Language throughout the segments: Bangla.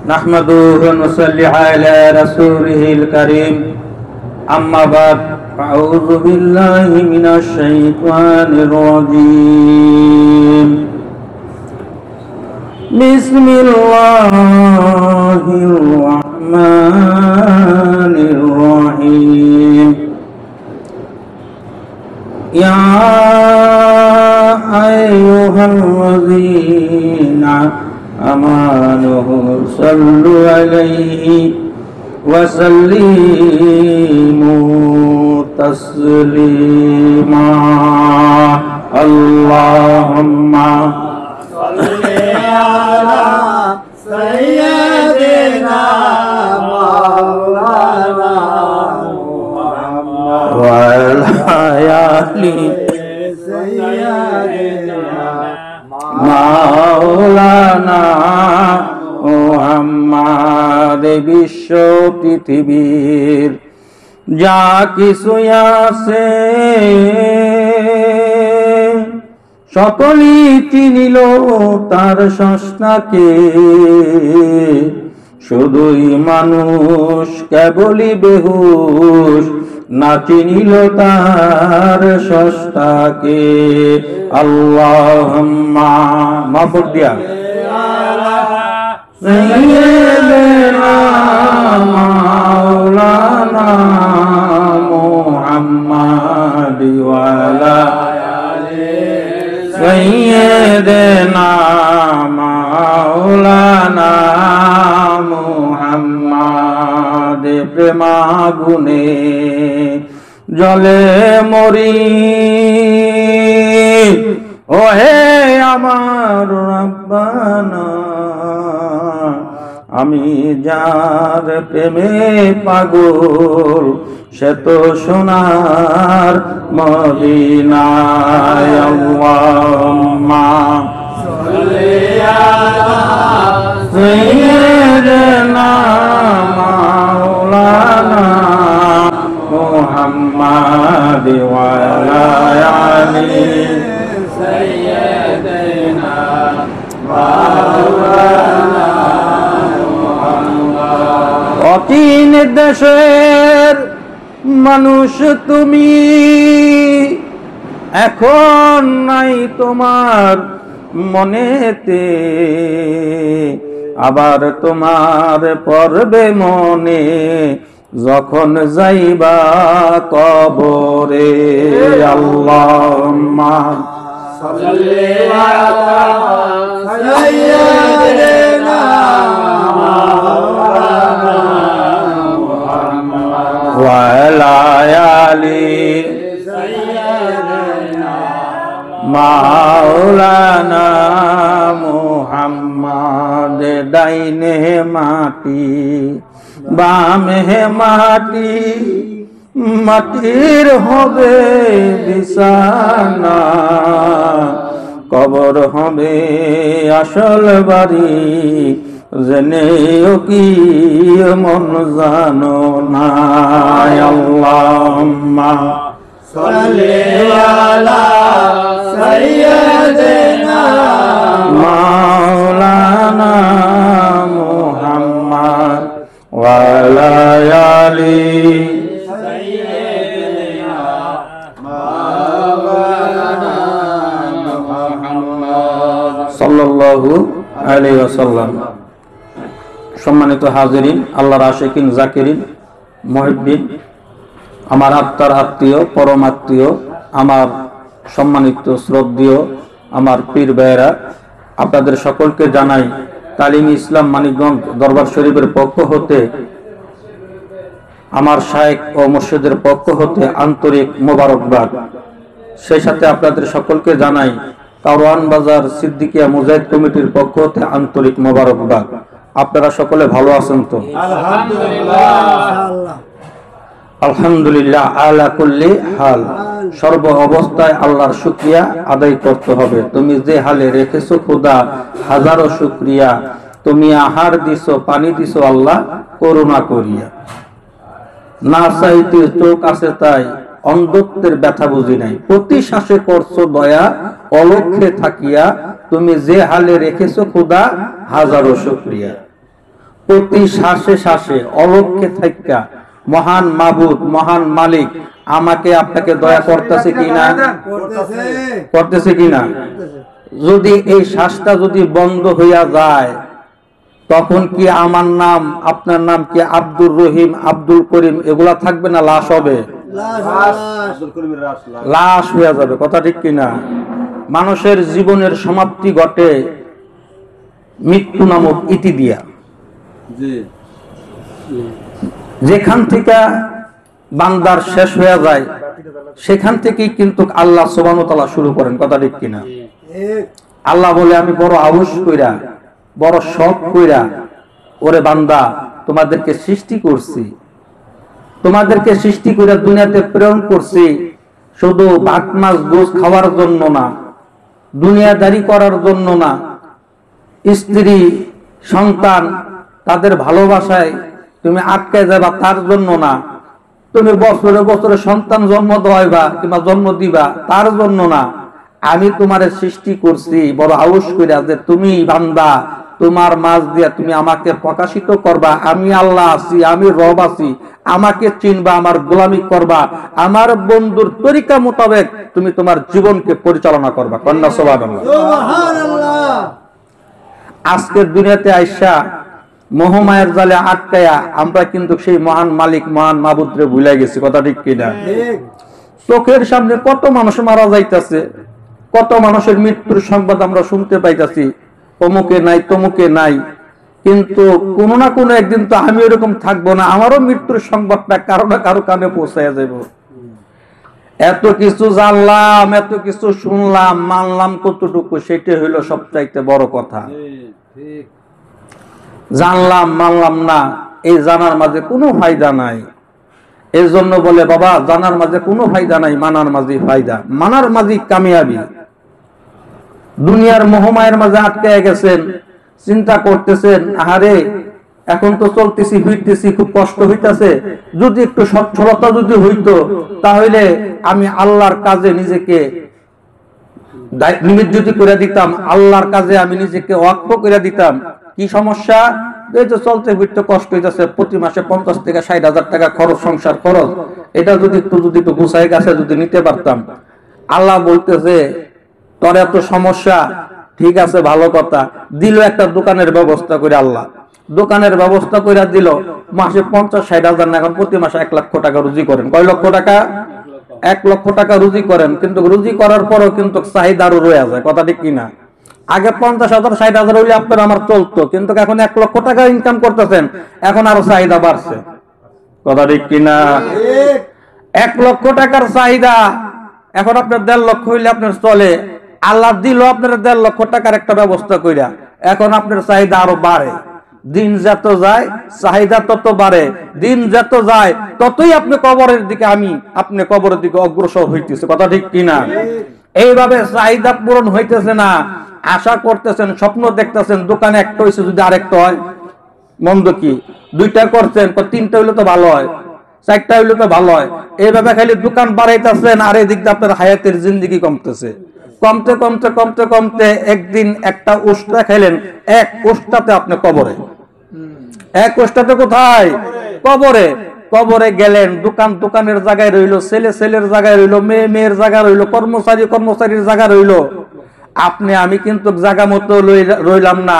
نحمده ونصلي على رسوله الكريم أما بعد أعوذ بالله من الشيطان الرجيم بسم الله الرحمن الرحيم يا أيها الذين آمنوا صلوا عليه وسلموا تسليما اللهم صل على سيدنا مولانا محمد وعلى آله মাওলানা মুহাম্মদ বিশ্ব পৃথিবীর যা কিছু আছে সকলই চিনিল তার স্রষ্টাকে শুধুই মানুষ কেবলই বেহুশ না চিনিল তার স্রষ্টাকে আল্লাহুম্মা মাফুর দিয়া সাইয়্যিদিনা মাওলানা মুহাম্মদ ওয়া আলা আলিহি সাইয়্যিদিনা মাওলানা মুহাম্মদ প্রেমাগুনে জলে মরি ও হে আমার রব্বানা আমি যার প্রেমে পাগল সে তো সোনার মদিনায় আল্লাহুম্মা সাল্লি আলা সাইয়্যিদিনা মাওলানা মুহাম্মদ ওয়া আলা আলিহি সাইয়্যিদিনা মাওলানা মুহাম্মদ অচিন দেশের মানুষ তুমি এখন নাই তোমার মনেতে আবার তোমার পড়বে মনে যখন যাইবা কবরে আল্লাহুম্মা সাল্লি আলা সাইয়্যিদিনা মাওলানা মুহাম্মদ ওয়া আলা আলিহি সাইয়্যিদিনা মাওলানা মুহাম্মদ দাইনে মাটি বামে মাটি মাটির হবে বিছানা কবর হবে আসল বাড়ি জেনেও কি মন জানো না আল্লাহুম্মা সাল্লি আলা সাইয়্যিদিনা মাওলানা মুহাম্মদ ওয়া আলা আলিহি সাইয়্যিদিনা মাওলানা মুহাম্মদ সাল্লাল্লাহু আলাইহি ওয়াসাল্লাম। সম্মানিত হাজিরিন, আল্লাহর আশিকিন জাকিরিন মুহিব্বিন, আমার আত্মার আত্মীয় পরম আত্মীয়, আমার সম্মানিত শ্রদ্ধেয় আমার পীর ভাইয়েরা, আপনাদের সকলকে জানাই তালিম ইসলাম মানিকগঞ্জ দরবার শরীফের পক্ষ হতে, আমার শায়েখ ও মুর্শিদের পক্ষ হতে আন্তরিক মোবারকবাদ। সেই সাথে আপনাদের সকলকে জানাই কারওয়ান বাজার সিদ্দিকিয়া মুজাহিদ কমিটির পক্ষ হতে আন্তরিক মোবারকবাদ। আপনারা সকলে ভালো আছেন তো? আলহামদুলিল্লাহ। আলহামদুলিল্লাহ আলা কুল্লি হাল, সর্ব অবস্থায় আল্লাহর শুকরিয়া আদায় করতে হবে। তুমি যে হালে রেখেছো খোদা, হাজারো শুকরিয়া। তুমি আহার দিছো, পানি দিছো আল্লাহ করুণা করিয়া। না চাইতে চোখ আছে তাই অন্ধত্বের ব্যথা বুঝি নাই, প্রতি শ্বাসে করছো দয়া অলক্ষ্যে থাকিয়া। তুমি যে হালে রেখেছো খোদা, হাজারো শুকরিয়া। প্রতি শ্বাসে শ্বাসে অলক্ষ্যে থাকিয়া মহান মাবুদ, মহান মালিক আমাকে আপনাকে দয়া করতেছে কিনা, করতেছে কিনা? যদি এই শ্বাসটা যদি বন্ধ হইয়া যায়, তখন কি আমার নাম, আপনার নাম কি আব্দুর রহিম, আব্দুল করিম এগুলা থাকবে না? লাশ হবে, লাশ হইয়া যাবে। কথা ঠিক কিনা? মানুষের জীবনের সমাপ্তি ঘটে মৃত্যু নামক ইতি দিয়া। যেখান থেকে বান্দার শেষ হয়ে যায়, সেখান থেকেই কিন্তু আল্লাহ সুবহানাহু ওয়া তাআলা শুরু করেন। কথা ঠিক কিনা? আল্লাহ বলে, আমি বড় আউস কইরা, বড় শখ কইরা ওরে বান্দা তোমাদেরকে সৃষ্টি করছি, তোমাদেরকে সৃষ্টি করে দুনিয়াতে প্রেরণ করছি শুধু ভাত মাছ গোশ খাওয়ার জন্য না, দুনিয়াদারি করার জন্য না, স্ত্রী সন্তান তাদের ভালোবাসায় তুমি আটকে যাবা তার জন্য না, তুমি বছরে বছরে সন্তান জন্ম দেওয়াইবা কিংবা জন্ম দিবা তার জন্য না। আমি তোমারে সৃষ্টি করছি বড় আউস কইরা যে তুমি বান্দা, তোমার মাঝ দিয়া তুমি আমাকে প্রকাশিত করবা। আমি আল্লাহ আছি, আমি রব আছি, আমাকে চিনবা, আমার গোলামি করবা, আমার বন্ধুর তরিকা মোতাবেক তুমি তোমার জীবনকে পরিচালনা করবা। কন্যা সুবহানাল্লাহ। আজকের দুনিয়াতে আইসা মোহমায়ের জালে আটকায়া আমরা কিন্তু সেই মহান মালিক, মহান মাবুদরে ভুলে গেছি। কথা ঠিক কিনা? চোখের সামনে কত মানুষ মারা যাইতেছে, কত মানুষের মৃত্যুর সংবাদ আমরা শুনতে পাইতেছি, অমুকে নাই তমুকে নাই, কিন্তু কোনো না কোনো একদিন তো আমি এরকম থাকবো না, আমারও মৃত্যুর সংবাদটা কারো না কারো কানে পৌঁছায় যাব। এত কিছু জানলাম, এত কিছু শুনলাম, মানলাম কতটুকু, সেটাই হইলো সবচাইতে বড় কথা। জানলাম মানলাম না, এই জানার মাঝে কোনো ফায়দা নাই। এই জন্য বলে বাবা, জানার মাঝে কোনো ফায়দা নাই, মানার মাঝে ফায়দা, মানার মাঝে কামিয়াবি। দুনিয়ার মোহমায়ের মাঝে আটকে গেছেন, চিন্তা করতেছেন আহারে এখন তো চলতেছি ফিরতেছি, খুব কষ্ট হইতেছে, যদি একটু সচ্ছলতা যদি হইতো তাহলে আমি আল্লাহর কাজে নিজেকে নিমজ্জিত করে দিতাম, আল্লাহর কাজে আমি নিজেকে ওয়াকফ করে দিতাম। কি সমস্যা? এই যে চলতে ফিরতে কষ্ট হইতেছে, প্রতি মাসে 50 থেকে 60,000 টাকা খরচ, সংসার খরচ, এটা যদি একটু গুছাই গাছে যদি নিতে পারতাম। আল্লাহ বলতেছে তোর এত সমস্যা, ঠিক আছে ভালো কথা, দিল একটা দোকানের ব্যবস্থা করে। আল্লাহ দোকানের ব্যবস্থা করে দিল, মাসে 50-60,000 না, এখন প্রতি মাসে 1 লক্ষ টাকা রুজি করেন। কয় লক্ষ টাকা? 1 লক্ষ টাকা রুজি করেন, কিন্তু রুজি করার পরও কিন্তু চাহিদা আরো রয়ে যায়। কথা ঠিক কিনা? আগে 50,000-60,000 হইলে আপনার আমার চলতো, কিন্তু এখন 1 লক্ষ টাকা ইনকাম করতেছেন, এখন আরো চাহিদা বাড়ছে। কথা ঠিক কিনা? 1 লক্ষ টাকার চাহিদা, এখন আপনার 1.5 লক্ষ হইলে আপনার চলে। আল্লাহ দিল আপনার 1.5 লক্ষ টাকার একটা ব্যবস্থা কইরা, এখন আপনার চাহিদা আরো বাড়ে। দিন যত যায় চাহিদা তত বাড়ে, দিন যত যায় ততই আপনি কবরের দিকে, আপনি কবরের দিকে অগ্রসর হইতেছে। কথা ঠিক কিনা? এইভাবে চাহিদা পূরণ হইতেছে না, আশা করতেছেন, স্বপ্ন দেখতেছেন, দোকানে একটা হইছে, যদি আরেকটা হয় মন্দ কি, 2টা করছেন, 3টা হইলে তো ভালো হয়, 4টা হইলে তো ভালো হয়। এইভাবে খালি দোকান বাড়াইতেছেন, আর এই দিক দিয়ে আপনার হায়াতের জিন্দেগি কমতেছে। কমতে কমতে কমতে কমতে একদিন একটা উষ্টা খাইলেন, 1 উষ্টাতে আপনি কবরে। 1 উষ্টাতে কোথায়? কবরে। কবরে গেলেন, দোকানের জায়গায় রইলো, ছেলের জায়গায় রইলো, মেয়ের জায়গা রইলো, কর্মচারীর জায়গা রইলো। আমি কিন্তু জায়গা মতো রইলাম না।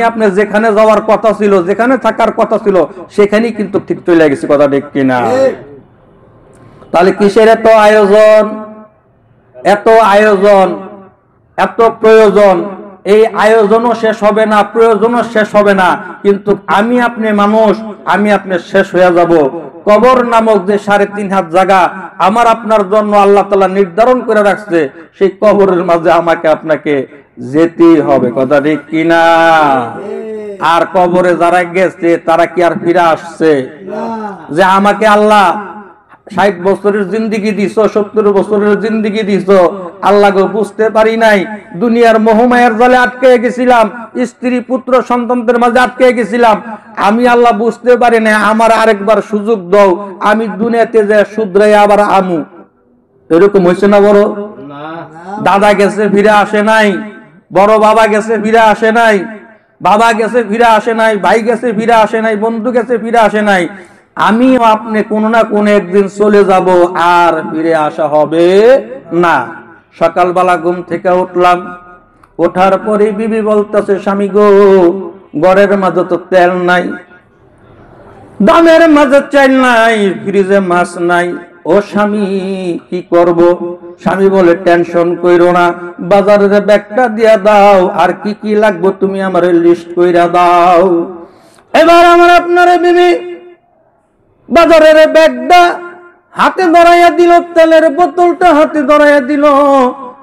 আপনি যেখানে যাওয়ার কথা ছিল, যেখানে থাকার কথা ছিল, সেখানেই কিন্তু ঠিক চলে গেছি। কথা ঠিক কিনা? তাহলে কিসের এত আয়োজন, এত আয়োজন, এত প্রয়োজন? এই আয়োজনও শেষ হবে না, প্রয়োজনও শেষ হবে না, কিন্তু আপনি মানুষ, আপনি শেষ হয়ে যাব। কবর নামক যে 3.5 হাত জায়গা আমার আপনার জন্য আল্লাহ তাআলা নির্ধারণ করে রাখছে, সেই কবরের মাঝে আমাকে আপনাকে যেতেই হবে। কথা ঠিক কিনা? আর কবরে যারা গেছে তারা কি আর ফিরে আসছে? যে আমাকে আল্লাহ 60 বছরের জিন্দেগি দিছো, 70 বছরের জিন্দেগি দিছো, আল্লাহকে বুঝতে পারি নাই, দুনিয়ার মোহমায়ার জালে আটকে গেছিলাম, স্ত্রী পুত্র সন্তানদের মাঝে আটকে গেছিলাম, আমি আল্লাহ বুঝতে পারি না, আমার আরেকবার সুযোগ দাও, আমি দুনিয়াতে যে শুধরাই আবার আমু। এরকম হয়েছে না? বড় দাদা গেছে ফিরে আসে নাই, বড় বাবা গেছে ফিরে আসে নাই, বাবা গেছে ফিরে আসে নাই, ভাই গেছে ফিরে আসে নাই, বন্ধু গেছে ফিরে আসে নাই, আমিও আপনি কোন না কোন একদিন চলে যাব, আর ফিরে আসা হবে না। সকালবেলা ঘুম থেকে উঠলাম, ওঠার পরে বিবি বলতেছে, স্বামী গো, ঘরের মাঝে তো তেল নাই, দামের মাঝে চাল নাই, ফ্রিজে মাছ নাই, ও স্বামী কি করব? স্বামী বলে, টেনশন কইরো না, বাজারের ব্যাগটা দিয়া দাও, আর কি কি লাগবে তুমি আমার লিস্ট কইরা দাও। এবার আমার আপনার বিবি বাজারের ব্যাগটা হাতে ধরাইয়া দিল, তেলের বোতলটা হাতে ধরাইয়া দিল,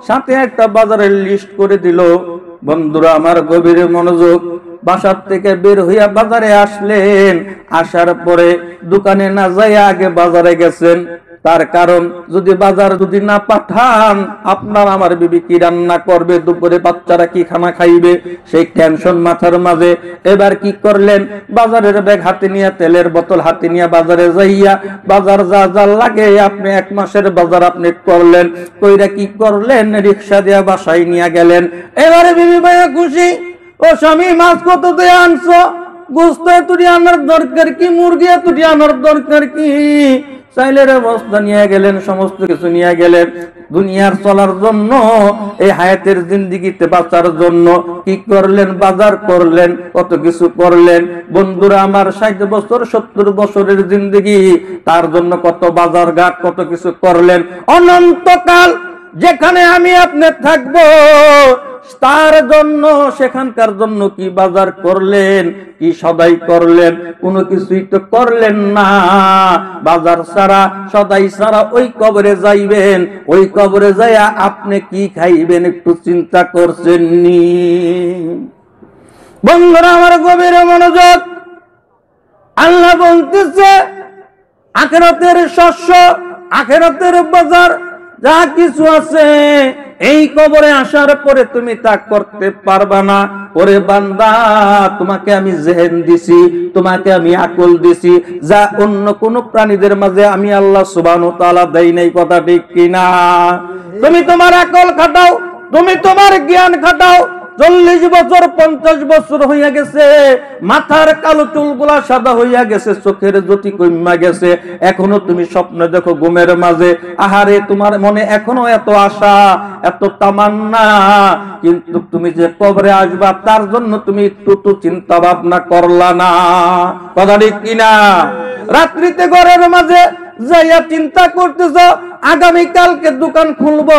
সাথে একটা বাজারের লিস্ট করে দিল। বন্ধুরা আমার গভীর মনোযোগ, বাসার থেকে বের হইয়া বাজারে আসলেন, আসার পরে দোকানে না যাইয়া আগে বাজারে গেছেন, তার কারণ যদি বাজার যদি না পাঠান, আপনার আমার বিবি কি রান্না করবে, দুপুরে বাচ্চারা কি খানা খাইবে, সেই টেনশন মাথার মাঝে। এবার কি করলেন, বাজারের ব্যাগ হাতে নিয়ে, তেলের বোতল হাতে নিয়ে বাজারে যাইয়া বাজার যা যা লাগে আপনি 1 মাসের বাজার আপনি করলেন, কইরা কি করলেন, রিক্সা দিয়া বাসায় নিয়ে গেলেন। এবারে বিবি ভাইয়া খুশি, ও স্বামী মাছ কত দিয়ে আনছো, গোস্ত এতুটি আনার দরকার কি, মুরগি এতুটি আনার দরকার কি, চাইলের বস্তা নিয়ে গেলেন, সমস্ত কিছু নিয়ে গেলেন। দুনিয়ার চলার জন্য, এই হায়াতের জিন্দেগিতে বাঁচার জন্য কি করলেন, বাজার করলেন, কত কিছু করলেন। বন্ধুরা আমার 60 বছর 70 বছরের জিন্দেগি, তার জন্য কত বাজার ঘাট, কত কিছু করলেন। অনন্তকাল যেখানে আমি আপনি থাকবো, তার জন্য, সেখানকার জন্য কি বাজার করলেন, কি সদাই করলেন? কোনো কিছুই তো করলেন না। বাজার ছাড়া, সদাই ছাড়া ওই কবরে যাইবেন, ওই কবরে যাইয়া আপনি কি খাইবেন একটু চিন্তা করছেন নি? বন্ধুরা আমার গভীর মনোযোগ, আল্লাহ বলতেছে, আখিরাতের শস্য, আখিরাতের বাজার যা কিছু আছে, এই কবরে আসার পরে তুমি তা করতে পারবা না। ওরে বান্দা, তোমাকে আমি জেহেন দিছি, তোমাকে আমি আকল দিছি, যা অন্য কোন প্রাণীদের মাঝে আমি আল্লাহ সুবহানাহু ওয়া তাআলা দেই নাই। কথা ঠিক কিনা? তুমি তোমার আকল খাটাও, তুমি তোমার জ্ঞান খাটাও, 40 বছর 50 বছর হইয়া গেছে, মাথার কালো চুলগুলা সাদা হইয়া গেছে, চোখের জ্যোতি কইমা গেছে, এখনো তুমি স্বপ্ন দেখো ঘুমের মাঝে। আহারে, তোমার মনে এখনো এত আশা, এত তামান্না, কিন্তু তুমি যে কবরে আসবা তার জন্য তুমি একটু তো চিন্তা ভাবনা করলা না। কথা ঠিক কিনা? রাত্রিতে ঘরের মাঝে যাইয়া চিন্তা করতেছ, আগামী কালকে দোকান খুলবো,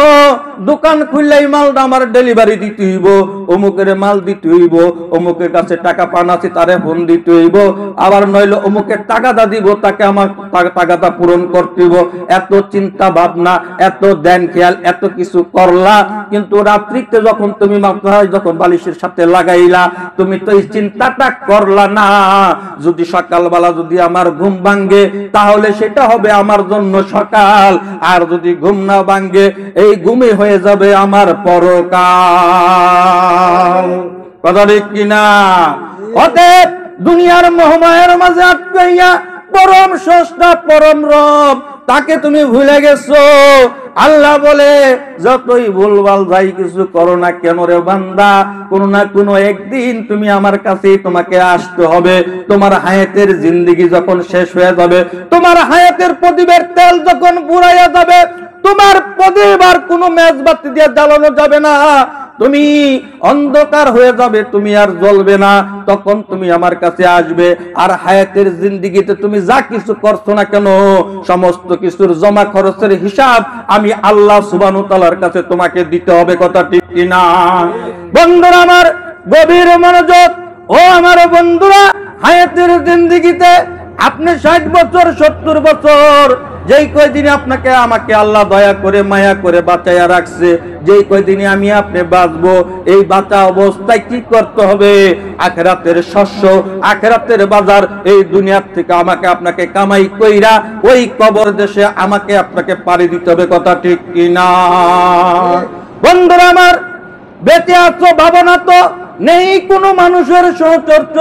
দোকান খুললেই মালটা আমার ডেলিভারি দিতে হইব, অমুকের মাল দিতে হইব, অমুকের কাছে টাকা পান আছে তারে ফোন দিতে হইব, আবার নইলে অমুকের টাকাটা দিব, তাকে আমার টাকাটা পূরণ করতে হইব। এত চিন্তা ভাবনা, এত ধ্যান খেয়াল, এত কিছু করলা, কিন্তু রাত্রিতে যখন তুমি মাথায় যখন বালিশের সাথে লাগাইলা, তুমি তো এই চিন্তাটা করলা না। যদি সকালবেলা যদি আমার ঘুম ভাঙ্গে, তাহলে সেটা হবে আমার জন্য সকাল, আর যদি ঘুম না ভাঙ্গে, এই ঘুমে হয়ে যাবে আমার পরকাল। কথা ঠিক কিনা? অতএব দুনিয়ার মোহমায়ার মাঝে আটকাইয়া পরম স্রষ্টা, পরম রব, তাকে তুমি ভুলে গেছো। আল্লাহ বলে, যতই ভুলভাল যাই কিছু করো না কেন রে বান্দা, কোন না কোন একদিন তুমি আমার কাছে তোমাকে আসতে হবে। তোমার হায়াতের জিন্দেগি যখন শেষ হয়ে যাবে, তোমার হায়াতের প্রদীপের তেল যখন ফুরাইয়া যাবে, তোমার প্রদীপ আর কোনো মেজবাতি দিয়ে জ্বালানো যাবে না, তুমি অন্ধকার হয়ে যাবে, তুমি আর জ্বলবে না, তখন তুমি আমার কাছে আসবে। আর হায়াতের জিন্দেগিতে তুমি যা কিছু করছো না কেন, সমস্ত কিছুর জমা খরচের হিসাব আমি আল্লাহ সুবহানাহু ওয়া তাআলার কাছে তোমাকে দিতে হবে। কথা ঠিক কিনা? বন্ধুরা আমার গভীর মনোযোগ, ও আমার বন্ধুরা, হায়াতের জিন্দেগিতে আপনি 60 বছর 70 বছর যেই কয়দিনে আপনাকে আমাকে আল্লাহ দয়া করে মায়া করে বাঁচাইয়া রাখছে, যেই কয়দিনে আমি আপনি বাঁচবো, এই বাঁচা অবস্থায় কি করতে হবে? আখিরাতের শস্য, আখিরাতের বাজার এই দুনিয়ার থেকে আমাকে আপনাকে কামাই কইরা ওই কবর দেশে আমাকে আপনাকে পাড়ি দিতে হবে। কথা ঠিক কিনা? বন্ধুরা আমার, বেঁচে আছো ভাবনা তো নেই কোনো মানুষের সহচর্য,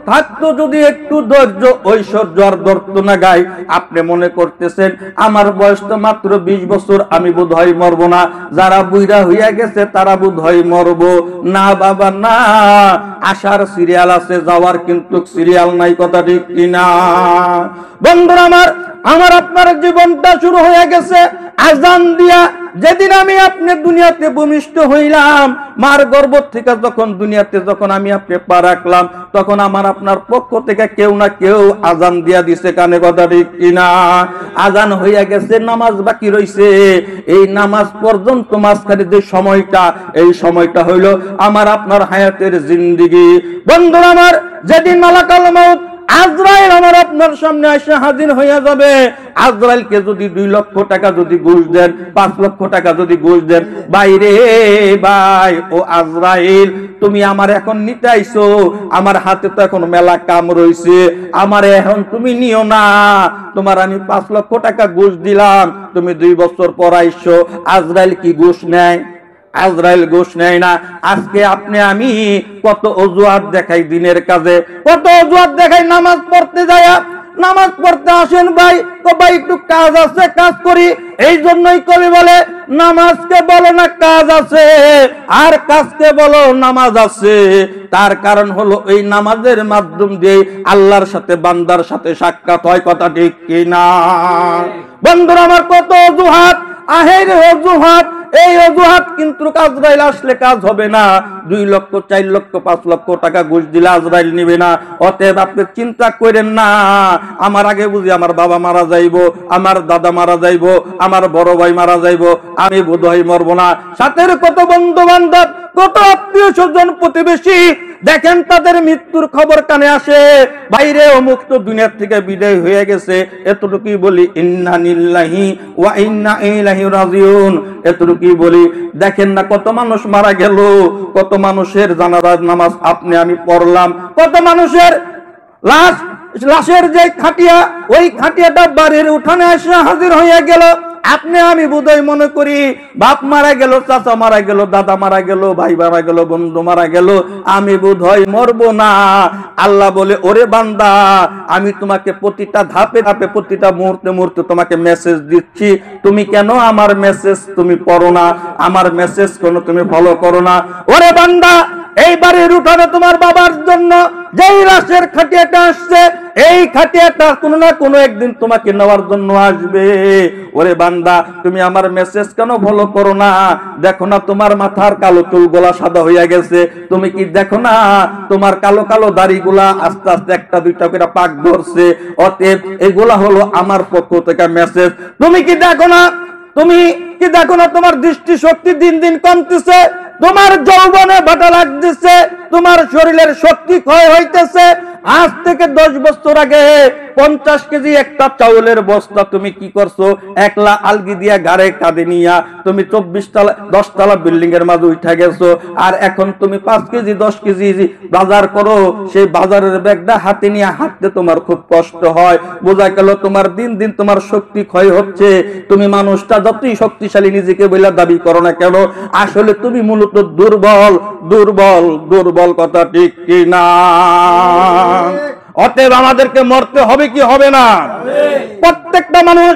থাকতো যদি একটু ধৈর্য ঐশ্বর্য আর ধরতো না গায়। আপনি মনে করতেছেন আমার বয়স তো মাত্র 20 বছর, আমি বোধহয় মরবো না, যারা বুইরা হইয়া গেছে তারা বোধহয় মরবো না। বাবা না, আসার সিরিয়াল আছে, যাওয়ার কিন্তু সিরিয়াল নাই। কথা ঠিক কিনা? বন্ধুরা আমার, আমার আপনার জীবনটা শুরু হয়ে গেছে আজান দিয়া। যেদিন আমি আপনি দুনিয়াতে ভূমিষ্ঠ হইলাম, মার গর্ভ থেকে যখন দুনিয়াতে যখন আমি আপনি পা রাখলাম, তখন আমার আপনার পক্ষ থেকে কেউ না কেউ আজান দিয়া দিছে কানে। কথা ঠিক কিনা? আজান হইয়া গেছে, নামাজ বাকি রইছে। এই নামাজ পর্যন্ত মাঝখানে যে সময়টা, এই সময়টা হইল আমার আপনার হায়াতের জিন্দেগি। বন্ধুরা আমার, যেদিন মালাকুল মউত আজরাইল আমার আপনার সামনে এসে হাজির হইয়া যাবে, আজরাইলকে যদি 2 লক্ষ টাকা যদি ঘুষ দেন, 5 লক্ষ টাকা যদি ঘুষ দেন, বাইরে ভাই ও আজরাইল, তুমি আমার এখন নিতে আইছো, আমার হাতে তো এখন মেলা কাম রইছে, আমার এখন তুমি নিও না, তোমার আমি 5 লক্ষ টাকা ঘুষ দিলাম, তুমি 2 বছর পর আইছো। আজরাইল কি ঘুষ নেয়? আজরাইল ঘুষ নেয় না। আজকে আপনি আমি কত অজুহাত দেখাই দিনের কাজে, কত অজুহাত দেখাই নামাজ পড়তে যায়। নামাজ পড়তে আসেন ভাই, তো ভাই একটু কাজ আছে, কাজ করি। এই জন্যই কবি বলে নামাজকে বলো না কাজ আছে, আর কাজকে বলো নামাজ আছে। তার কারণ হলো এই নামাজের মাধ্যম দিয়ে আল্লাহর সাথে বান্দার সাথে সাক্ষাৎ হয়। কথা ঠিক কিনা? বন্ধুরা আমার, কত অজুহাত, আহের অজুহাত। এই অজুহাত কিন্তু আজরাইল আসলে কাজ হবে না। 2 লক্ষ 4 লক্ষ 5 লক্ষ টাকা ঘুষ দিলে আজরাইল নিবে না। অতএব আপনি চিন্তা করেন না আমার আগে বুঝি আমার বাবা মারা যাইবো, আমার দাদা মারা যাইবো, আমার বড় ভাই মারা যাইবো, আমি বোধহয় মরবো না। সাথে কত বন্ধু বান্ধব, কত আত্মীয় স্বজন প্রতিবেশী, দেখেন তাদের মৃত্যুর খবর কানে আসে, বাইরে অমুক তো দুনিয়ার থেকে বিদায় হয়ে গেছে। এতটুকুই বলি ইন্না লিল্লাহি ওয়া ইন্না ইলাইহি রাজিউন, এতটুকুই বলি। দেখেন না কত মানুষ মারা গেল, কত মানুষের জানাজার নামাজ আপনি আমি পড়লাম, কত মানুষের লাশের যে খাটিয়া, ওই খাটিয়াটা বাড়ির উঠানে এসে হাজির হইয়া গেল। আপনি আমি বোধহয় মনে করি বাপ মারা গেল, চাচা মারা গেল, দাদা মারা গেল, ভাই মারা গেল, বন্ধু মারা গেল, আমি বোধহয় মরবো না। আল্লাহ বলে ওরে বান্দা, আমি তোমাকে প্রতিটা ধাপে ধাপে প্রতিটা মুহূর্তে মুহূর্তে তোমাকে মেসেজ দিচ্ছি, তুমি কেন আমার মেসেজ তুমি পড়ো না, আমার মেসেজ কেন তুমি ফলো করো না? ওরে বান্দা, এই বাড়ির উঠানে তোমার বাবার জন্য যেই লাশের খাটিয়াটা আসছে, এই খাটিয়াটা কোনো না কোনো একদিন তোমাকে নেওয়ার জন্য আসবে। ওরে বান্দা, তুমি আমার মেসেজ কেন ফলো করো না? দেখো না তোমার মাথার কালো চুল গোলা সাদা হইয়া গেছে, তুমি কি দেখো না তোমার কালো কালো দাড়িগুলা আস্তে আস্তে একটা দুইটা করে পাক ধরছে? অতএব এগুলা হলো আমার পক্ষ থেকে মেসেজ। তুমি কি দেখো না, তুমি কি দেখো না তোমার দৃষ্টি শক্তি দিন দিন কমতেছে, তোমার যৌবনে ভাটা লাগতেছে, তোমার শরীরের শক্তি ক্ষয় হইতেছে। আজ থেকে 10 বছর আগে 50 কেজি একটা চাউলের বস্তা তুমি কি করছো? একলা আলগি দিয়া গাড়ে কাঁধে নিয়া তুমি 24 তলা 10 তলা বিল্ডিং এর মাঝে উঠা গেছো। আর এখন তুমি 5 কেজি 10 কেজি বাজার করো, সেই বাজারের ব্যাগটা হাতে নিয়ে হাঁটতে তোমার খুব কষ্ট হয়। বোঝা গেল তোমার দিন দিন তোমার শক্তি ক্ষয় হচ্ছে। তুমি মানুষটা যতই শক্তিশালী নিজেকে বলে দাবি করো না কেন, আসলে তুমি মূলত দুর্বল দুর্বল দুর্বল। কথা ঠিক কি না? অতএব আমাদেরকে মরতে হবে কি হবে না? প্রত্যেকটা মানুষ,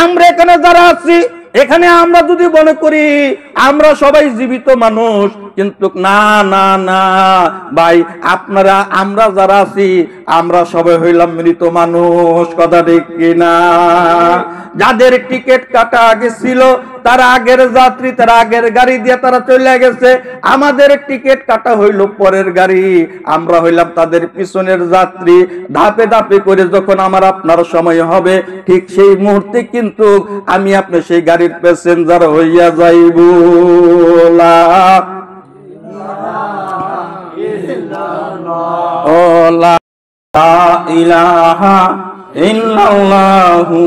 আমরা এখানে যারা আছি, এখানে আমরা যদি মনে করি আমরা সবাই জীবিত মানুষ, কিন্তু না না না ভাই, আপনারা আমরা যারা আছি আমরা সবাই হইলাম মৃত মানুষ। কথা ঠিক কিনা? যাদের টিকিট কাটা আগে ছিল, তারা আগের যাত্রী, তারা আগের গাড়ি দিয়ে তারা চলে গেছে। আমাদের টিকিট কাটা হইল পরের গাড়ি, আমরা হইলাম তাদের পিছনের যাত্রী। ধাপে ধাপে করে যখন আমার আপনার সময় হবে, ঠিক সেই মুহূর্তে কিন্তু আমি আপনি সেই গাড়ির প্যাসেঞ্জার হইয়া যাইব। লা ইলাহা ইল্লাল্লাহু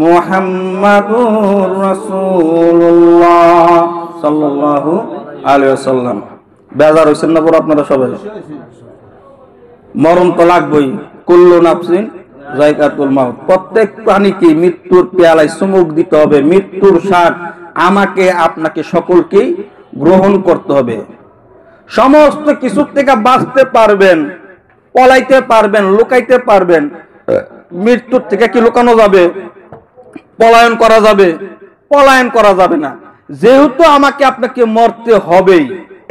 মুহাম্মাদুর রাসূলুল্লাহ সাল্লাল্লাহু আলাইহি ওয়াসাল্লাম। বেজার হইছেন না পুরো আপনারা সবাই? মরণ তো লাগবেই, কুল্লু নাফসিন যায়কাতুল মাউত। প্রত্যেক প্রাণীকে মৃত্যুর পেয়ালায় চুমুক দিতে হবে। মৃত্যুর স্বাদ আমাকে আপনাকে সকলকেই গ্রহণ করতে হবে। সমস্ত কিছু থেকে বাঁচতে পারবেন, পলাইতে পারবেন, লুকাইতে পারবেন। মৃত্যুর থেকে কি লুকানো যাবে? পলায়ন করা যাবে? পলায়ন করা যাবে না। যেহেতু আমাকে আপনাকে মরতে হবেই,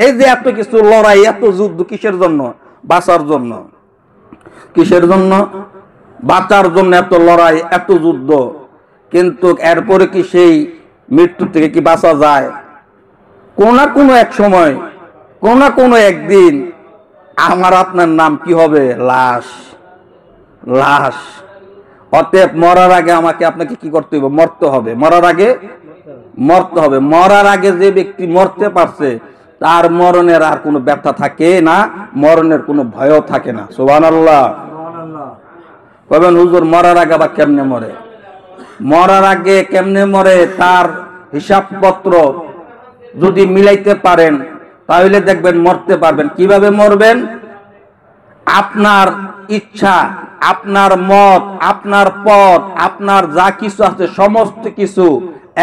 এই যে এত কিছু লড়াই, এত যুদ্ধ কিসের জন্য? বাঁচার জন্য। কিসের জন্য? বাঁচার জন্য এত লড়াই, এত যুদ্ধ। কিন্তু এরপরে কি সেই মৃত্যু থেকে কি বাঁচা যায়? কোন না কোনো এক সময়, কোন না কোনো একদিন আমার আপনার নাম কি হবে? লাশ। লাশ। অতএব মরার আগে আমাকে আপনাকে কি করতে হবে? মরতে হবে। মরার আগে মরতে হবে। মরার আগে যে ব্যক্তি মরতে পারছে তার মরণের আর কোনো ব্যথা থাকে না, মরণের কোনো ভয়ও থাকে না। সুবহানাল্লাহ। কবেন হুজুর মরার আগে বা কেমনে মরে? মরার আগে কেমনে মরে তার হিসাবপত্র যদি মিলাইতে পারেন তাহলে দেখবেন মরতে পারবেন। কিভাবে মরবেন? আপনার ইচ্ছা, আপনার মত, আপনার পথ, আপনার যা কিছু আছে সমস্ত কিছু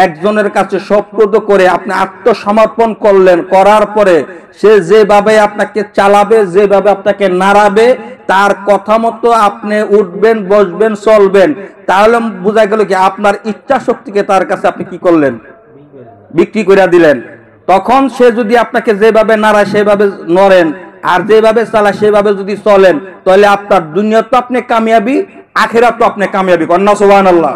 একজনের কাছে সোপর্দ করে আপনি আত্মসমর্পণ করলেন। করার পরে সে যেভাবে আপনাকে চালাবে, যেভাবে আপনাকে নাড়াবে, তার কথা মতো আপনি উঠবেন, বসবেন, চলবেন। তাহলে বোঝা গেল কি আপনার ইচ্ছা শক্তিকে তার কাছে আপনি কি করলেন? বিক্রি করে দিলেন। তখন সে যদি আপনাকে যেভাবে নাড়ায় সেভাবে নড়েন, আর যেভাবে চালায় সেভাবে যদি চলেন, তাহলে আপনার দুনিয়া তো আপনি কামিয়াবি, আখিরাত তো আপনি কামিয়াবি। কন্যা সুবহানাল্লাহ।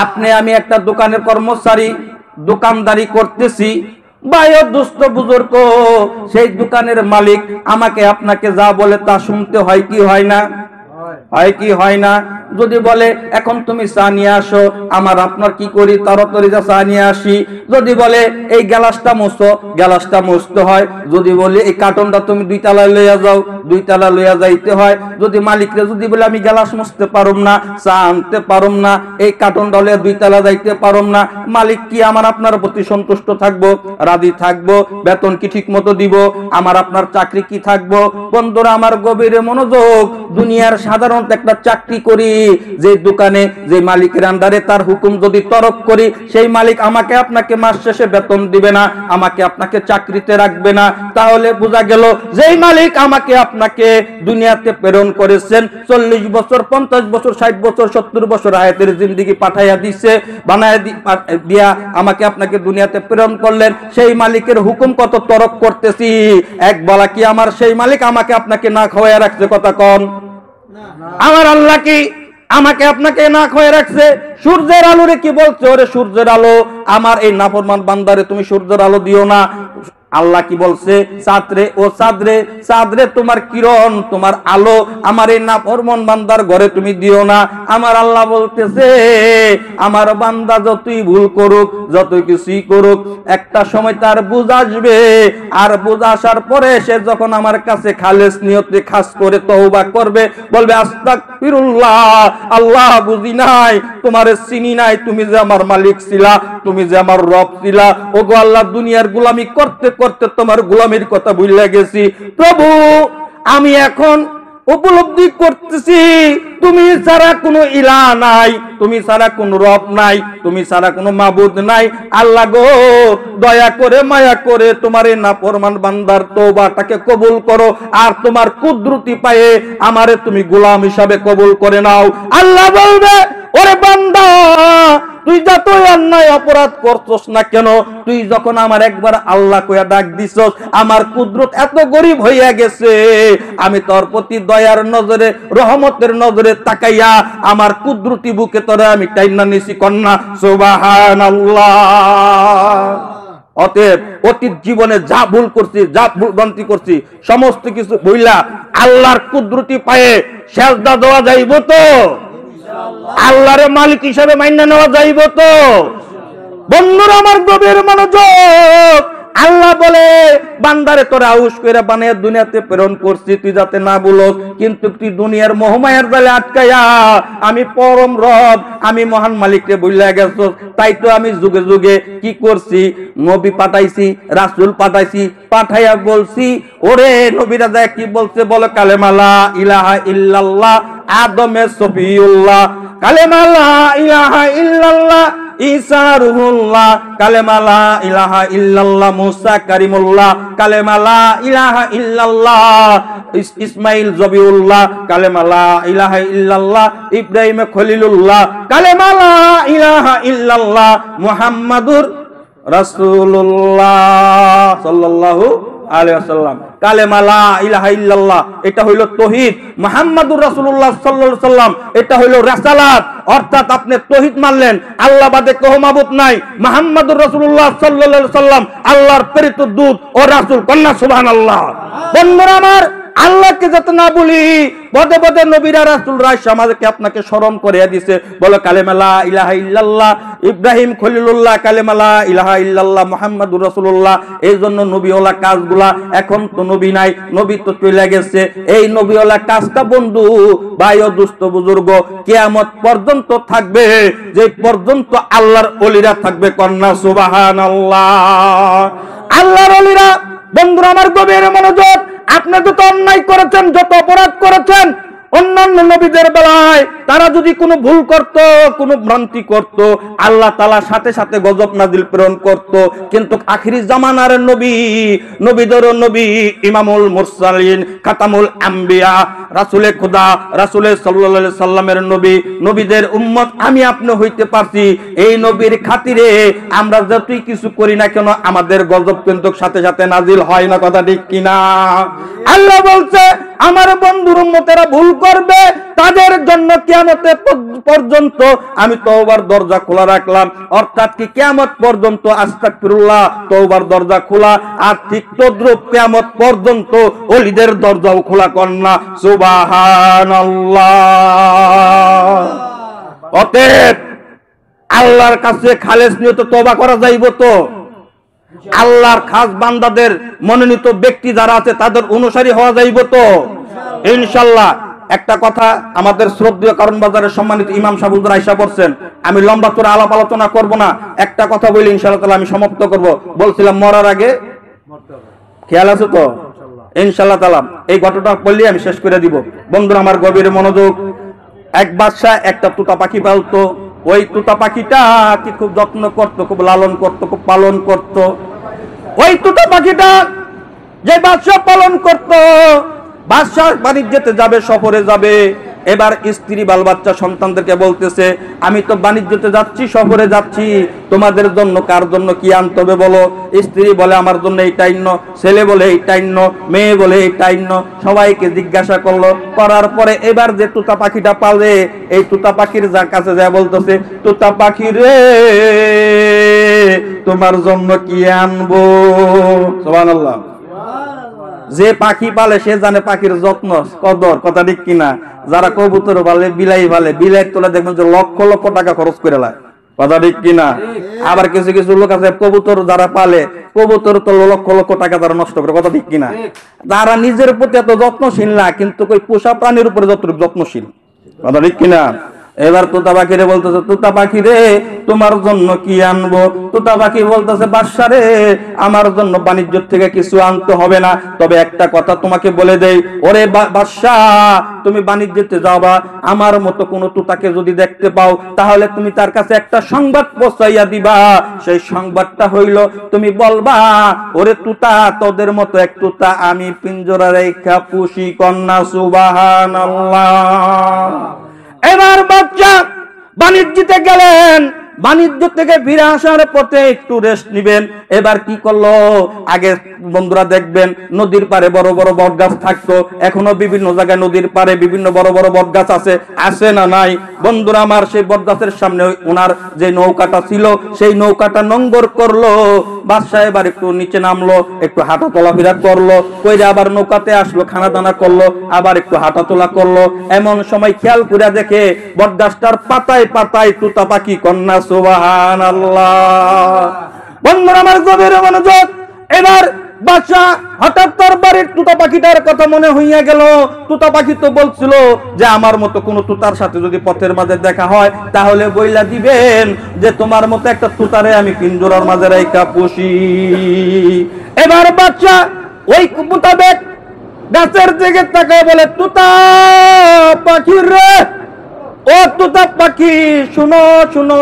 আপনি আমি একটা দোকানের কর্মচারী, দোকানদারি করতেছি, ভাইও দুস্থ বুজুর্গ, সেই দোকানের মালিক আমাকে আপনাকে যা বলে তা শুনতে হয় কি হয় না? হয় কি হয় না? যদি বলে এখন তুমি চা নিয়ে আসো, আমার আপনার কি করি? তাড়াতাড়ি যা চা নিয়ে আসি। যদি বলে এই গ্লাসটা মুছো, গ্লাসটা মুছতে হয়। যদি বলে এই কার্টনটা তুমি 2 তলায় লইয়া যাও, 2 তলা লইয়া যাইতে হয়। যদি মালিকরে যদি বলে আমি গ্লাস মুছতে পারুম না, চা আনতে পারুম না, এই কার্টনটা লইয়া 2 তলা যাইতে পারুম না, মালিক কি আমার আপনার প্রতি সন্তুষ্ট থাকবো? রাজি থাকবো? বেতন কি ঠিক মতো দিব? আমার আপনার চাকরি কি থাকবো? বন্ধুরা আমার গভীরে মনোযোগ। দুনিয়ার সাধারণ একটা চাকরি করি, যে দোকানে যে মালিকের আন্ডারে তার হুকুম যদি তরক করি, সেই মালিক আমাকে আপনাকে মাস শেষে বেতন দিবে না, আমাকে আপনাকে চাকরিতে রাখবে না। তাহলে বোঝা গেল যেই মালিক আমাকে আপনাকে দুনিয়াতে প্রেরণ করেছেন, 40 বছর, 50 বছর, 60 বছর, 70 বছর হায়াতের জিন্দেগি পাঠাইয়া দিছে, বানায় দিয়া আমাকে আপনাকে দুনিয়াতে প্রেরণ করলেন, সেই মালিকের হুকুম কত তরক করতেছি। এক বলা কি আমার সেই মালিক আমাকে আপনাকে না খাওয়াইয়া রাখছে? কথা কন। আমার আল্লাহ কি আমাকে আপনাকে না খাওয়াইয়া রাখছে? সূর্যের আলোরে কি বলছে? ওরে সূর্যের আলো, আমার এই নাফরমান বান্দারে তুমি সূর্যের আলো দিও না। আল্লাহ কি বলছে? চাঁদরে, ও চাঁদরে, চাঁদরে তোমার কিরণ, তোমার আলো আমার এই নাফরমান বান্দার ঘরে তুমি দিও না। আমার আল্লাহ বলতেছে আমার বান্দা যতই ভুল করুক, যতই কিছুই করুক, একটা সময় তার বুঝ আসবে। আর বুঝ আসার পরে সে যখন আমার কাছে খালেস নিয়তে খাস করে তওবা করবে, বলবে আস্তাগফিরুল্লাহ, আল্লাহ বুঝি নাই, তোমারে চিনি নাই, তুমি যে আমার মালিক ছিলা, তুমি যে আমার রব ছিলা। ওগো আল্লাহ, দুনিয়ার গোলামি করতে করতে তোমার গোলামির কথা ভুলে গেছি। প্রভু আমি এখন উপলব্ধি করতেছি তুমি ছাড়া কোনো ইলাহ নাই, তুমি ছাড়া কোনো রব নাই, তুমি ছাড়া কোনো মাবুদ নাই। আল্লাহ গো, দয়া করে মায়া করে তোমার এই নাফরমান বান্দার তওবাটাকে কবুল করো, আর তোমার কুদরতি পায়ে আমারে তুমি গোলাম হিসাবে কবুল করে নাও। আল্লাহ বলবে ওরে বান্দা, তুই যতই অন্যায় অপরাধ করছস না কেন, তুই যখন আমার একবার আল্লাহ কইয়া ডাক দিছস, আমার কুদরত এত গরিব হইয়া গেছে, আমি তোর প্রতি দয়ার নজরে, রহমতের নজরে তাকাইয়া আমার কুদরতি বুকে তোরে আমি টাইনা নিছি। কন্যা সুবহানাল্লাহ। অতএব অতীত জীবনে যা ভুল করছি, যা ভুলভ্রান্তি করছি, সমস্ত কিছু ভুইলা আল্লাহর কুদরতি পায়ে সেজদা দেওয়া যাইব তো? আল্লাহর মালিক হিসাবে মাইনা নেওয়া যাইব তো? বন্ধুরা আমার গভীর মনোযোগ। আল্লাহ বলে বান্দারে তোরা আউশ করে বানিয়ে দুনিয়াতে প্রেরণ করছি তুই যাতে না বলস, কিন্তু তুই দুনিয়ার মোহমায়ার জালে আটকায়া আমি পরম রব, আমি মহান মালিককে ভুলে গেছস। তাই তো আমি যুগে যুগে কি করছি, নবী পাঠাইছি, রাসূল পাঠাইছি, পাঠাইয়া বলছি ওরে নবীরা যায় কি বলছে বলো, কালেমা লা ইলাহা ইল্লাল্লাহ আদমে সফিউল্লাহ, কালেমা লা ইলাহা ইল্লাল্লাহ ঈসা রূহুল্লাহ, কালেমা লা ইলাহা ইল্লাল্লাহ মুসা কারিমুল্লাহ, কালেমা লা ইলাহা ইল্লাল্লাহ ইসমাইল জবিউল্লাহ, কালেমা লা ইলাহা ইল্লাল্লাহ ইব্রাহিম খলিলুল্লাহ, কালেমা লা ইলাহা ইল্লাল্লাহ মুহাম্মাদুর রাসূলুল্লাহ সাল্লাল্লাহু আলাইহি ওয়াসাল্লাম। কালেমা লা ইলাহা ইল্লাল্লাহ এটা হইল তাওহীদ, মুহাম্মাদুর রাসূলুল্লাহ সাল্লাল্লাহু আলাইহি ওয়াসাল্লাম এটা হইল রিসালাত। অর্থাৎ আপনি তাওহীদ মানলেন, আল্লাহ বাদে কোনো মাবুদ নাই, মুহাম্মাদুর রাসূলুল্লাহ সাল্লাল্লাহু আলাইহি ওয়াসাল্লাম আল্লাহর প্রেরিত দূত ও রাসূল। কন্যা সুবহানাল্লাহ। বন্ধুরা আমার, আল্লাহকে যাতে না বলি, পদে পদে নবীরা রাসূলরা সমাজকে আপনাকে স্মরণ করিয়ে দিয়েছে, বলো কালেমা লা ইলাহা ইল্লাল্লাহ ইব্রাহিম খলিলুল্লাহ, কালেমা লা ইলাহা ইল্লাল্লাহ মুহাম্মাদুর রাসূলুল্লাহ। এই জন্য নবীওয়ালা কাজগুলা, এখন তো নবী নাই, নবী তো চলে গেছে, এই নবীওয়ালা কাজটা বন্ধু ভাই ও দুস্থ বুজুর্গ কিয়ামত পর্যন্ত থাকবে, যে পর্যন্ত আল্লাহর ওলিরা থাকবে। কন্যা সুবহানাল্লাহ। আল্লাহর ওলিরা বন্ধুরা আমার গভীর মনোযোগ, আপনি যত অন্যায় করেছেন, যত অপরাধ করেছেন, অন্যান্য নবীদের বেলায় তারা যদি কোনো ভুল করত, কোনো ভ্রান্তি করত, আল্লাহ তাআলা সাথে সাথে গজব নাজিল প্রেরণ করত। কিন্তু আখিরি জামানার নবী, নবীদের নবী, ইমামুল মুরসালিন, খাতামুল আম্বিয়া, রাসূলে খোদা, রাসূলে সাল্লাল্লাহু আলাইহি সাল্লামের নবী, নবীদের উম্মত আমি আপনি হইতে পারছি, এই নবীর খাতিরে আমরা যতই কিছু করি না কেন আমাদের গজব কিন্তু সাথে সাথে নাজিল হয় না। কথা ঠিক কিনা? আল্লাহ বলছে আমার বন্ধুর উম্মতেরা ভুল করবে, তাদের জন্য কিয়ামত পর্যন্ত আমি তওবার দরজা খোলা রাখলাম। অর্থাৎ কি কিয়ামত পর্যন্ত আস্তাগফিরুল্লাহ তওবার দরজা খোলা, আর ঠিক তদ্রূপ কিয়ামত পর্যন্ত ওলিদের দরজাও খোলা। কন্যা সুবহানাল্লাহ। অতএব আল্লাহর কাছে খালেস নিয়তে তওবা করা যাইব তো? আল্লাহর খাস বান্দাদের মনোনীত ব্যক্তি যারা আছে তাদের অনুসারী হওয়া যাইব তো ইনশাআল্লাহ। একটা কথা আমাদের শ্রদ্ধেয় কারণ বাজারের সম্মানিত ইমাম সাহেব হুজুর আয়েশা বলছেন, আমি লম্বা চড়া আলাপ আলোচনা করব না, একটা কথা বলি ইনশাআল্লাহ তাআলা আমি সমাপ্ত করব। বলছিলাম মরার আগে খেয়াল আছে তো ইনশাআল্লাহ তাআলা, এই ঘটনাটা বললেই আমি শেষ করে দিব। বন্ধুরা আমার গভীর মনোযোগ, এক বাদশা একটা তুতা পাখি পালতো। ওই তুতা পাখিটা কি খুব যত্ন করত, খুব লালন করত, খুব পালন করত। ওই তুতা পাখিটা যে বাদশা পালন করত, বাদশা বাণিজ্যতে যাবে, সফরে যাবে, এবার স্ত্রী বাল বাচ্চা সন্তানদেরকে বলতেছে আমি তো বাণিজ্যতে যাচ্ছি, সফরে যাচ্ছি, তোমাদের জন্য কার জন্য কি আনতে হবে বলো। স্ত্রী বলে আমার জন্য এইটাই ন, ছেলে বলে এইটাই ন, মেয়ে বলে এইটাই ন, সবাইকে জিজ্ঞাসা করলো। করার পরে এবার যে তুতা পাখিটা পালে, এই তুতা পাখির যার কাছে যায় বলতেছে, তুতা পাখি রে তোমার জন্য কি আনবো। সুবহানাল্লাহ। যে পাখি পালে সে জানে পাখির যত্ন কদর। কথা ঠিক কিনা? যারা কবুতর পালে, বিলাই পালে, বিলাই তোলা দেখবেন যে লক্ষ লক্ষ টাকা খরচ করে লায়। কথা ঠিক কিনা? আবার কিছু কিছু লোক আছে কবুতর যারা পালে, কবুতর তো লক্ষ লক্ষ টাকা তারা নষ্ট করে। কথা ঠিক কিনা? তারা নিজের প্রতি এত যত্নশীল না, কিন্তু ওই পোষা প্রাণীর উপরে যতটুকু যত্নশীল। কথা ঠিক কিনা? এবার তোতা পাখি রে বলতেছে, তোতা পাখি রে তোমার জন্য কি আনবো। তোতা পাখি বলতেছে, বাদশা রে আমার জন্য বাণিজ্য থেকে কিছু আনতে হবে না, তবে একটা কথা তোমাকে বলে দেই, ওরে বাদশা তুমি বাণিজ্যতে যাবা, আমার মতো কোন তোতাকে যদি দেখতে পাও তাহলে তুমি তার কাছে একটা সংবাদ পৌঁছাইয়া দিবা। সেই সংবাদটা হইল তুমি বলবা, ওরে তোতা তোদের মতো এক তোতা আমি পিঞ্জরা রেখা পুষি। কন্যা সুবহানাল্লাহ। এবার বাচ্চা বাণিজ্যতে গেলেন, বাণিজ্য থেকে ফিরে আসার পথে একটু রেস্ট নিবেন। এবার কি করলো, আগে বন্ধুরা দেখবেন নদীর পারে বড় বড় বট গাছ থাকতো, এখনো বিভিন্ন জায়গায় নদীর পারে বিভিন্ন বড় বড় বট গাছ আছে না নাই? বন্ধুরা আমার সেই বট গাছের সামনে ওনার যে নৌকাটা ছিল সেই নৌকাটা নোঙ্গর করলো। বাদশা এবার একটু নিচে নামলো, একটু হাঁটা চলাফেরা করলো, কইরা আবার নৌকাতে আসলো, খানা দানা করলো, আবার একটু হাঁটা তোলা করলো। এমন সময় খেয়াল করে দেখে বট গাছটার পাতায় পাতায় তুতা পাখি। কন্যা সুবহানাল্লাহ। বন্ধুরা আমার গভীর মনোযোগ, এবার বাদশা হঠাৎ তার বাড়ির তুতা পাখিটার কথা মনে হইয়া গেল। তুতা পাখি তো বলছিল যে আমার মতো কোন তুতার সাথে যদি পথের মাঝে দেখা হয় তাহলে বইলা দিবেন যে তোমার মতো একটা তুতারে আমি পিঞ্জরার মাঝে রাইখা পুষি। এবার বাদশা ওই মোতাবেক গাছের দিকে তাকায় বলে, তুতা পাখি রে, ও তুতা পাখি শুনো শুনো,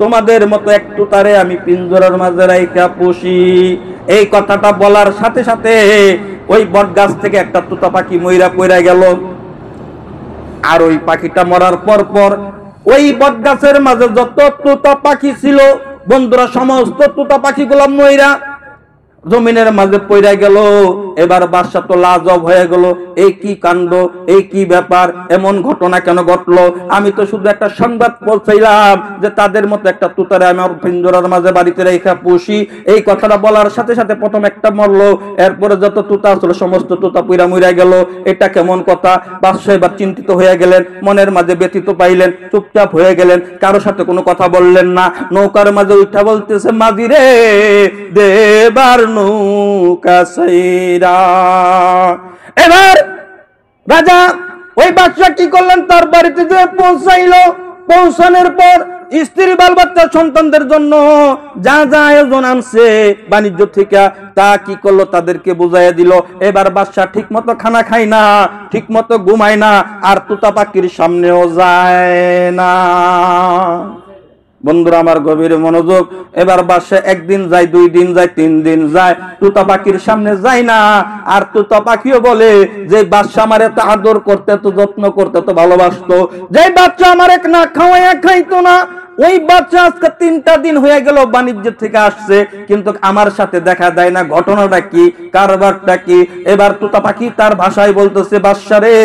তোমাদের মতো এক তুতারে আমি পিঞ্জরার মাঝে রাইখা পুষি। এই কথাটা বলার সাথে সাথে ওই বট গাছ থেকে একটা তুতা পাখি মইরা পইরা গেল। আর ওই পাখিটা মরার পর পর ওই বট গাছের মাঝে যত তুতা পাখি ছিল বন্ধুরা, সমস্ত তুতা পাখিগুলো মইরা জমিনের মাঝে পইরা গেল। এবার বাদশা তো লাজব হয়ে গেল, এই কি কাণ্ড, এই কি ব্যাপার, এমন ঘটনা কেন ঘটলো? আমি তো শুধু একটা সংবাদ পৌঁছাইলাম যে তাদের মতো একটা তুতারে আমি আমার পিঞ্জরার মাঝে বাড়িতে রেখা পুষি। এই কথাটা বলার সাথে সাথে প্রথম একটা মরলো, এরপরে যত তুতা আসলো সমস্ত তুতা পুইরা মুইরা গেল। এটা কেমন কথা? বাদশা এবার চিন্তিত হয়ে গেলেন, মনের মাঝে ব্যথিত পাইলেন, চুপচাপ হয়ে গেলেন, কারো সাথে কোনো কথা বললেন না। নৌকার মাঝে উঠা বলতেছে, মাঝি রে দেবার নৌকা সাইরা। এবার রাজা ওই বাদশা কি করলেন, তার বাড়িতে যে পৌঁছাইলো। পৌঁছানোর পর স্ত্রী বাল বাচ্চা সন্তানদের জন্য যা যা আয়োজন আনছে বাণিজ্য থেকে তা কি করলো তাদেরকে বুঝাইয়া দিল। এবার বাদশা ঠিক মতো খানা খায় না, ঠিক মতো ঘুমায় না, আর তুতা পাখির সামনেও যায় না। বন্ধুরা আমার গভীর মনোযোগ। এবার বাদশা একদিন যায়, 2 দিন যায়, 3 দিন যায়, তুতা পাখির সামনে যায় না। আর তুতা পাখিও বলে যে বাদশা আমার এত আদর করতে, এত যত্ন করতে, এত ভালোবাসতো, যে বাদশা আমার এক না খাওয়াইয়া খাইতো না, ওই বাচ্চা আজকে 3টা দিন হয়ে গেল বাণিজ্য থেকে আসছে, কিন্তু আমার সাথে দেখা দেয় না। ঘটনাটা কি, কারবারটা কি? এবার তুতা পাখি তার ভাষায় বলতেছে, বাদশা রে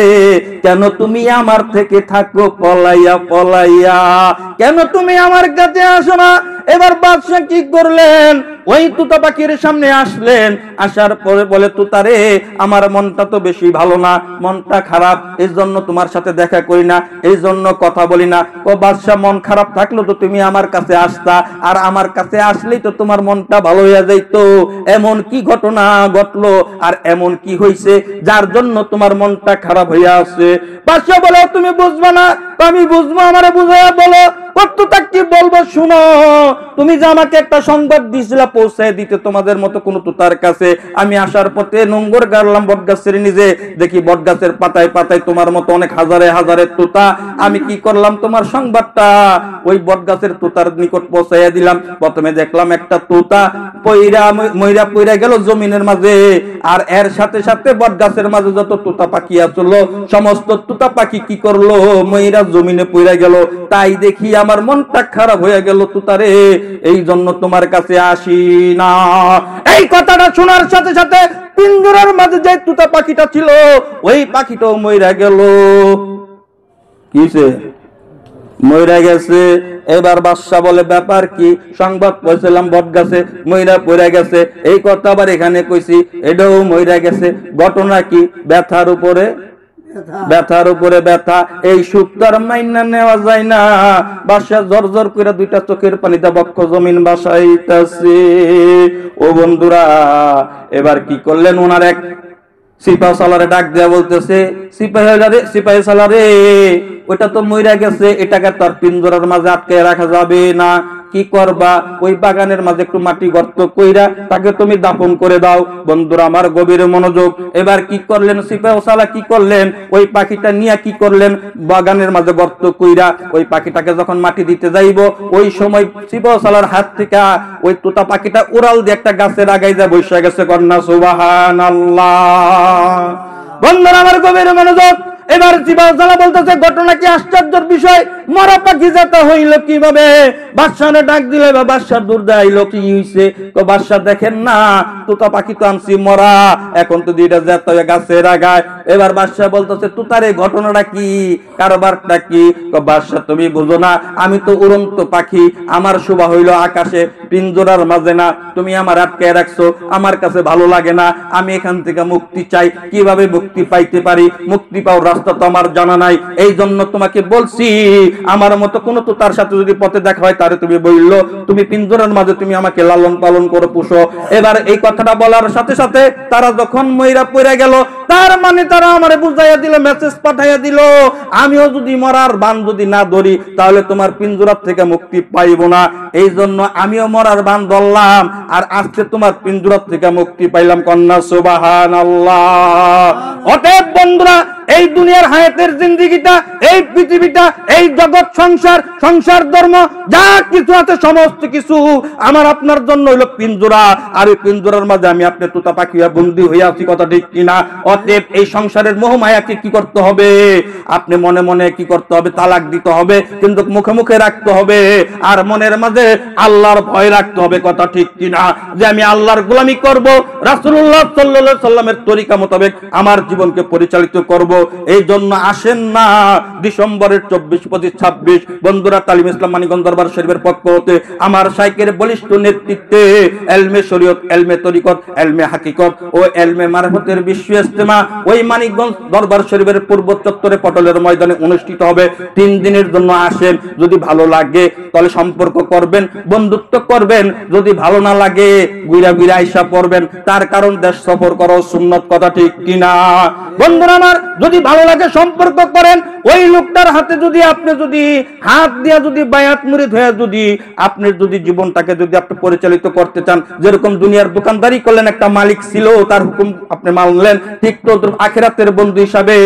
কেন তুমি আমার থেকে থাকো পলাইয়া পলাইয়া, কেন তুমি আমার কাছে আসো না? এবার বাদশা কি করলেন, ওই তুতা পাখির সামনে আসলেন, আসার পরে বলে, তুতারে আমার মনটা তো বেশি ভালো না, মনটা খারাপ, এই জন্য তোমার সাথে দেখা করি না, এই জন্য কথা বলি না। ও বাদশা, মন খারাপ থাকলো তো তুমি আমার কাছে আসতা, আর আমার কাছে আসলেই তো তোমার মনটা ভালো হয়ে যাইতো। এমন কি ঘটনা ঘটলো, আর এমন কি হইছে যার জন্য তোমার মনটা খারাপ হইয়া আছে? বাদশা বলে, তুমি বুঝবা না, আমি বুঝবো, আমারে বুঝাইয়া বলো। কতটা কি বলবো শুনো, তুমি যে আমাকে একটা সংবাদ দিয়েছিলা পৌঁছায় দিতে তোমাদের মতো কোন তুতার কাছে, আমি আসার পথে নোংর গাড়লাম বটগাছের নিজে, দেখি বটগাছের পাতায় পাতায় তোমার মতো অনেক হাজারে হাজারে তুতা। আমি কি করলাম, তোমার সংবাদটা ওই বটগাছের তুতার নিকট পৌঁছাইয়া দিলাম। প্রথমে দেখলাম একটা তুতা মইরা পইরা গেল জমিনের মাঝে, আর এর সাথে সাথে বটগাছের মাঝে যত তুতা পাখি আছিল সমস্ত তুতা পাখি কি করলো, মইরা জমিনে পইরা গেল। তাই দেখি আমার মনটা খারাপ হয়ে গেল তুতারে, এই জন্য তোমার কাছে আসি না। এই কথাটা শোনার সাথে সাথে পিঞ্জরার মাঝে যে তুতা পাখিটা ছিল ওই পাখিটাও মইরা গেল। কিসে মইরা গেছে। এবার বাদশা বলে, ব্যাপার কি? সংবাদ পৌঁছলাম বটগাছে মইরা পইরা গেছে, এই কথা আবার এখানে কইছি, এটাও মইরা গেছে। ঘটনা কি? ব্যথার উপরে ব্যথার উপরে ব্যথা, এই সুখ তার মাইনা নেওয়া যায় না। বাদশা জোর জোর করে 2টা চোখের পানিতে বক্ষ জমিন বাসাইতাছে। ও বন্ধুরা, এবার কি করলেন, ওনার এক সিপাহ সালারে ডাক দেয়া বলতেছে, সিপাহী সালারে ওইটা তো মইরা গেছে, এটাকে তার পিঞ্জরার মাঝে আটকে রাখা যাবে না, কি করবা? ওই বাগানের মাঝে একটু মাটি গর্ত কইরা তাকে তুমি দাফন করে দাও। বন্ধুরা আমার গভীর মনোযোগ। এবার কি করলেন সিপাহী সালার, কি করলেন, ওই পাখিটা নিয়ে কি করলেন, বাগানের মাঝে গর্ত কইরা ওই পাখিটাকে যখন মাটি দিতে যাইব, ওই সময় সিপাহী সালার হাত থেকে ওই তোতা পাখিটা উড়াল দিয়ে একটা গাছের আগায় যা বসে গেছে। কন্যা সুবহানাল্লাহ। বন্ধুরা আমার গভীর মনোযোগ। এবার সিপাহী সালার বলতেছে, ঘটনা কি আশ্চর্যের বিষয়, মরা পাখি যেতে হইল কিভাবে? বাদশারে ডাক দিলে বা বাদশার দূর দেখাইলো, কি হইছে? বাদশা দেখেন না, তোতা পাখি তো আনছি মরা, এখন তো 2টা যেতে হয় গাছের আগায়। এবার বাদশা বলতেছে, তুতারে ঘটনাটা কি, কারবারটা কি? বাদশা, তুমি বুঝো না, আমি তো উড়ন্ত পাখি, আমার শোভা হইল আকাশে, পিঞ্জরার মাঝে না। তুমি আমার আটকে রাখছো, আমার কাছে ভালো লাগে না, আমি এখান থেকে মুক্তি চাই। কিভাবে মুক্তি পাইতে পারি? মুক্তি পাওয়ার রাস্তা তো আমার জানা নাই, এই জন্য তোমাকে বলছি আমার মতো কোনো তো তার সাথে যদি পথে দেখা হয় তারে তুমি বললো তুমি পিঞ্জরার মাঝে তুমি আমাকে লালন পালন করো, পুষো। এবার এই কথাটা বলার সাথে সাথে তারা যখন মইরা পড়ে গেল, তার মানে তারা আমারে বুঝাইয়া দিল, মেসেজ পাঠাইয়া দিল, আমিও যদি মরার বান যদি না ধরি তাহলে তোমার পিঞ্জরার থেকে মুক্তি পাইব না, এই জন্য আমিও মরার বান ধরলাম, আর আজকে তোমার পিঞ্জরার থেকে মুক্তি পাইলাম। কন্যা সুবহানাল্লাহ। অতএব বন্ধুরা, এই দুনিয়ার হায়াতের জিন্দেগিটা, এই পৃথিবীটা, এই জগৎ সংসার, সংসার ধর্ম যা কিছু আছে সমস্ত কিছু আমার আপনার জন্য হইল পিঞ্জরা, আর এই পিঞ্জরার মাঝে আমি আপনি তোতা পাখিয়া বন্দী হইয়া আছি, কথা ঠিক কিনা? অতএব এই সংসারের মোহমায়াকে কি করতে হবে? আপনি মনে মনে কি করতে হবে? তালাক দিতে হবে, কিন্তু মুখে মুখে রাখতে হবে, আর মনের মাঝে আল্লাহর ভয় রাখতে হবে, কথা ঠিক কিনা? যে আমি আল্লাহর গোলামি করব, রাসূলুল্লাহ সাল্লাল্লাহু আলাইহি সাল্লামের তরিকা মোতাবেক আমার জীবনকে পরিচালিত করব। এই জন্য আসেন না ডিসেম্বরের 24, 25, 26 বন্ধুরা, তালিম ইসলাম মানিকগঞ্জ দরবার শরীফের পক্ষ হতে আমার শাইখের বলিষ্ঠ নেতৃত্বে এলমে শরীয়ত, এলমে তরিকত, এলমে হাকিকত ও এলমে মারফতের বিশ্ব ইজতেমা ওই মানিকগঞ্জ দরবার শরীফের পূর্ব চত্বরে পটলের ময়দানে অনুষ্ঠিত হবে। 3 দিনের জন্য আসেন, যদি ভালো লাগে তাহলে সম্পর্ক করবেন, বন্ধুত্ব করবেন, যদি ভালো না লাগে গুইরা গুইরা আইসা পড়বেন, তার কারণ দেশ সফর করো সুন্নত, কথা ঠিক কিনা? বন্ধুরা আমার, যদি ভালো লাগে সম্পর্ক করেন, ওই লোকটার হাতে যদি আপনি যদি হাত দিয়া যদি বায়াত মুরিদ হয়ে যদি আপনি যদি জীবনটাকে যদি আপনি পরিচালিত করতে চান, যেরকম দুনিয়ার দোকানদারি করলেন, একটা মালিক ছিল তার হুকুম আপনি মানলেন, ঠিক তো আখিরাতের বন্ধু হিসাবে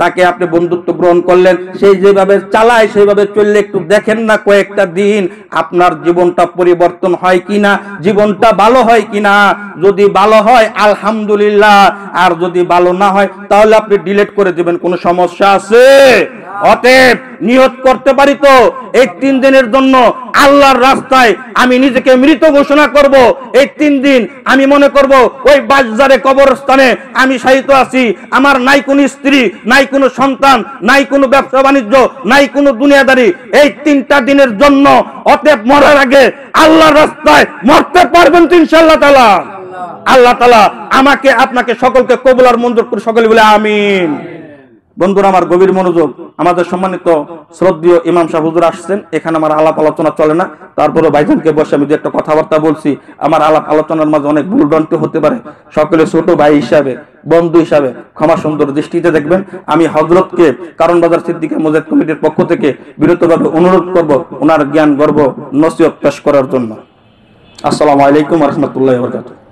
তাকে আপনি বন্ধুত্ব গ্রহণ করলেন, সেই যেভাবে চালায় সেইভাবে চললে একটু দেখেন না কয়েকটা দিন আপনার জীবনটা পরিবর্তন হয় কিনা, জীবনটা ভালো হয় কিনা। যদি ভালো হয় আলহামদুলিল্লাহ, আর যদি ভালো না হয় তাহলে আপনি ডিলিট করে দিবেন, কোনো সমস্যা আছে? অতএব নিয়ত করতে পারি তো এই 3 দিনের জন্য আল্লাহর রাস্তায় আমি নিজেকে মৃত ঘোষণা করব। এই 3 দিন আমি মনে করব ওই বাজারে কবরস্থানে আমি শায়িত আছি, আমার নাই কোনো স্ত্রী, নাই কোনো সন্তান, নাই কোনো ব্যবসা বাণিজ্য, নাই কোনো দুনিয়াদারি, এই 3টা দিনের জন্য। অতএব মরার আগে আল্লাহর রাস্তায় মরতে পারবেন তো ইনশাআল্লাহ তাআলা। আল্লাহ তাআলা আমাকে আপনাকে সকলকে কবুল আর মঞ্জুর করে, সকলে বলে আমিন। বন্ধুরা আমার, গভীর মনোযোগ, আমাদের সম্মানিত শ্রদ্ধেয় ইমাম সাহেব হুজুর আসছেন, এখানে আমার আলাপ আলোচনা চলে না, তারপরে ভাইজানকে বসে আমি যে একটা কথাবার্তা বলছি, আমার আলাপ আলোচনার মাঝে অনেক ভুল ভ্রান্তি হতে পারে, সকলে ছোট ভাই হিসাবে, বন্ধু হিসাবে ক্ষমা সুন্দর দৃষ্টিতে দেখবেন। আমি হযরতকে কারণ বাজার সিদ্দিকী মুজাহিদ কমিটির পক্ষ থেকে বিরতভাবে অনুরোধ করব ওনার জ্ঞান গর্ব নসিহত পেশ করার জন্য। আসসালামু আলাইকুম ওয়া রাহমাতুল্লাহি ওয়া বারাকাতুহু।